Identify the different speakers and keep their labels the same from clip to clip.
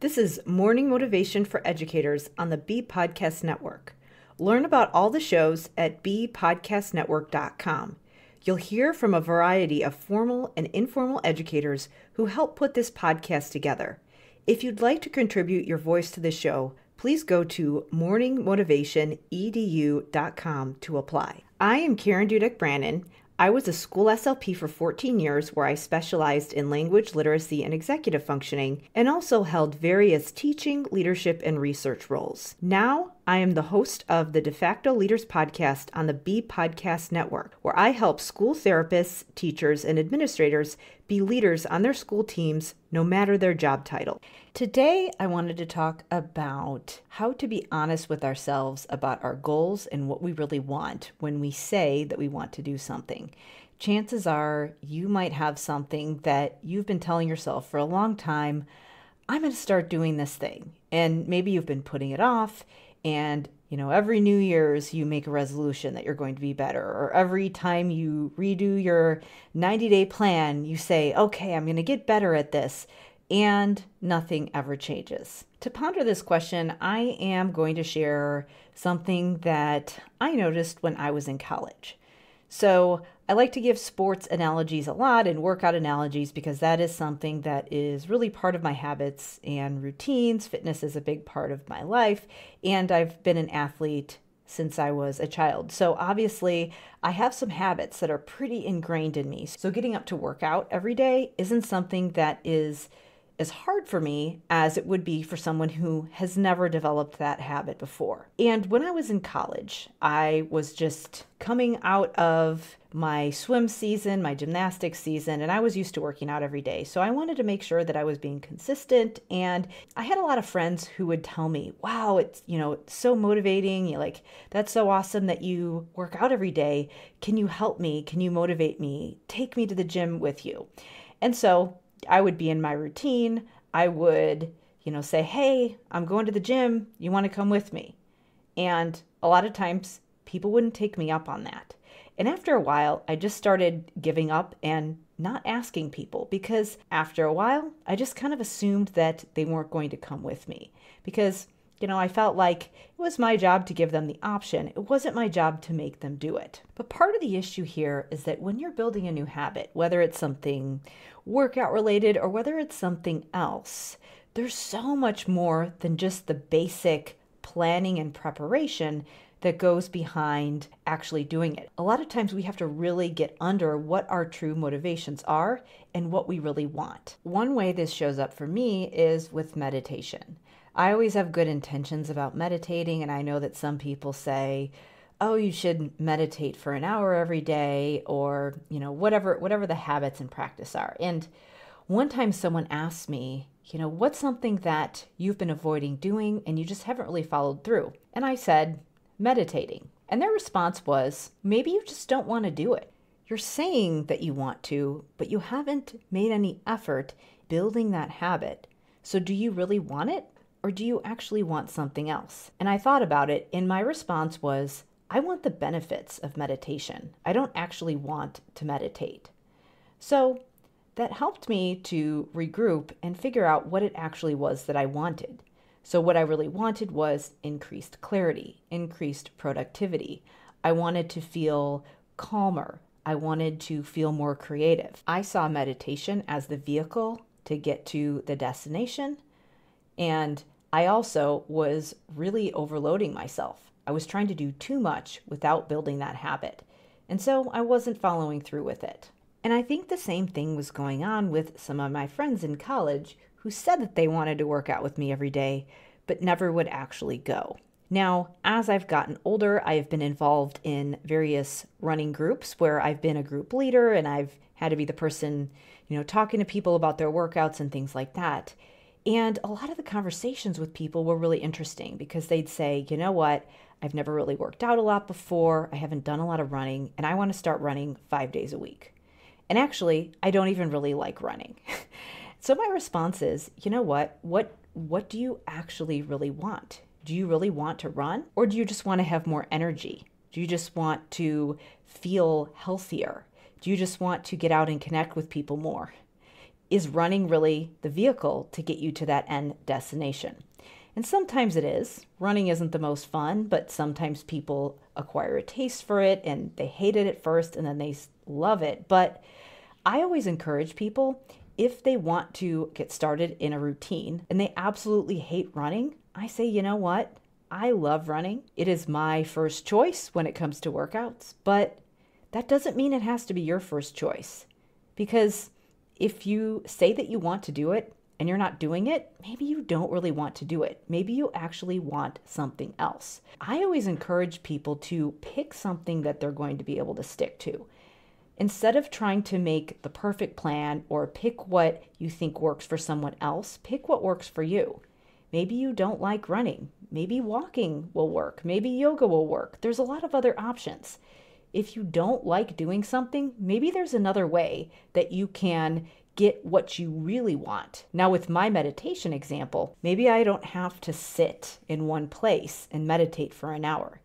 Speaker 1: This is Morning Motivation for Educators on the Bee Podcast Network. Learn about all the shows at beepodcastnetwork.com. You'll hear from a variety of formal and informal educators who help put this podcast together. If you'd like to contribute your voice to the show, please go to morningmotivationedu.com to apply. I am Karen Dudek-Brannan. I was a school SLP for 14 years where I specialized in language literacy and executive functioning and also held various teaching, leadership, and research roles. Now, I am the host of the De facto Leaders podcast on the Bee Podcast Network, where I help school therapists, teachers, and administrators be leaders on their school teams, no matter their job title. Today, I wanted to talk about how to be honest with ourselves about our goals and what we really want when we say that we want to do something. Chances are you might have something that you've been telling yourself for a long time, I'm going to start doing this thing. And maybe you've been putting it off. And, every New Year's you make a resolution that you're going to be better. Or every time you redo your 90-day plan, you say, okay, I'm going to get better at this. And nothing ever changes. To ponder this question, I am going to share something that I noticed when I was in college. So I like to give sports analogies a lot and workout analogies because that is something that is really part of my habits and routines. Fitness is a big part of my life, and I've been an athlete since I was a child. So obviously I have some habits that are pretty ingrained in me. So getting up to work out every day isn't something that is as hard for me as it would be for someone who has never developed that habit before. And when I was in college, I was just coming out of my swim season, my gymnastics season, and I was used to working out every day. So I wanted to make sure that I was being consistent. And I had a lot of friends who would tell me, wow, it's so motivating. You're like, that's so awesome that you work out every day. Can you help me? Can you motivate me? Take me to the gym with you. And so I would be in my routine. I would, say, hey, I'm going to the gym. You want to come with me? And a lot of times people wouldn't take me up on that. And after a while, I just started giving up and not asking people because after a while, I just kind of assumed that they weren't going to come with me because, I felt like it was my job to give them the option. It wasn't my job to make them do it. But part of the issue here is that when you're building a new habit, whether it's something workout related or whether it's something else, there's so much more than just the basic planning and preparation that goes behind actually doing it. A lot of times we have to really get under what our true motivations are and what we really want. One way this shows up for me is with meditation. I always have good intentions about meditating, and I know that some people say, oh, you should meditate for an hour every day or, whatever the habits and practice are. And one time someone asked me, what's something that you've been avoiding doing and you just haven't really followed through? And I said, meditating. And their response was, maybe you just don't want to do it. You're saying that you want to, but you haven't made any effort building that habit. So do you really want it? Or do you actually want something else? And I thought about it, and my response was, I want the benefits of meditation. I don't actually want to meditate. So that helped me to regroup and figure out what it actually was that I wanted. So what I really wanted was increased clarity, increased productivity. I wanted to feel calmer. I wanted to feel more creative. I saw meditation as the vehicle to get to the destination. And I also was really overloading myself. I was trying to do too much without building that habit. And so I wasn't following through with it. And I think the same thing was going on with some of my friends in college who said that they wanted to work out with me every day, but never would actually go. Now, as I've gotten older, I have been involved in various running groups where I've been a group leader and I've had to be the person, talking to people about their workouts and things like that. And a lot of the conversations with people were really interesting because they'd say, you know what, I've never really worked out a lot before. I haven't done a lot of running and I want to start running 5 days a week. And actually, I don't even really like running. So my response is, you know what do you actually really want? Do you really want to run? Or do you just want to have more energy? Do you just want to feel healthier? Do you just want to get out and connect with people more? Is running really the vehicle to get you to that end destination? And sometimes it is. Running isn't the most fun, but sometimes people acquire a taste for it and they hate it at first and then they love it. But I always encourage people, if they want to get started in a routine and they absolutely hate running, I say, you know what? I love running. It is my first choice when it comes to workouts, but that doesn't mean it has to be your first choice. Because if you say that you want to do it and you're not doing it, maybe you don't really want to do it. Maybe you actually want something else. I always encourage people to pick something that they're going to be able to stick to. Instead of trying to make the perfect plan or pick what you think works for someone else, pick what works for you. Maybe you don't like running. Maybe walking will work. Maybe yoga will work. There's a lot of other options. If you don't like doing something, maybe there's another way that you can get what you really want. Now, with my meditation example, maybe I don't have to sit in one place and meditate for an hour.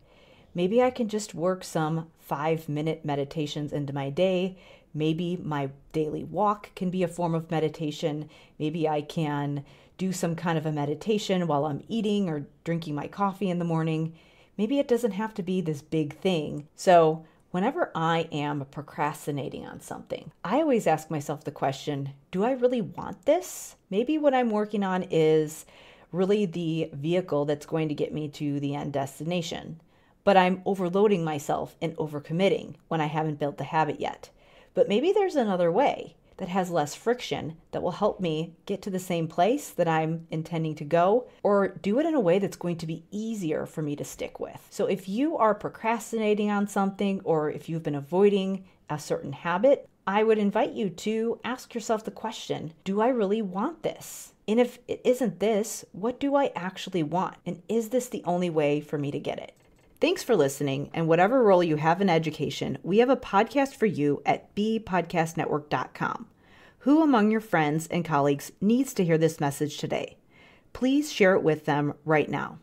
Speaker 1: Maybe I can just work some 5-minute meditations into my day. Maybe my daily walk can be a form of meditation. Maybe I can do some kind of a meditation while I'm eating or drinking my coffee in the morning. Maybe it doesn't have to be this big thing. So whenever I am procrastinating on something, I always ask myself the question, do I really want this? Maybe what I'm working on is really the vehicle that's going to get me to the end destination, but I'm overloading myself and overcommitting when I haven't built the habit yet. But maybe there's another way that has less friction that will help me get to the same place that I'm intending to go, or do it in a way that's going to be easier for me to stick with. So if you are procrastinating on something, or if you've been avoiding a certain habit, I would invite you to ask yourself the question, do I really want this? And if it isn't this, what do I actually want? And is this the only way for me to get it? Thanks for listening, and whatever role you have in education, we have a podcast for you at bepodcastnetwork.com. Who among your friends and colleagues needs to hear this message today? Please share it with them right now.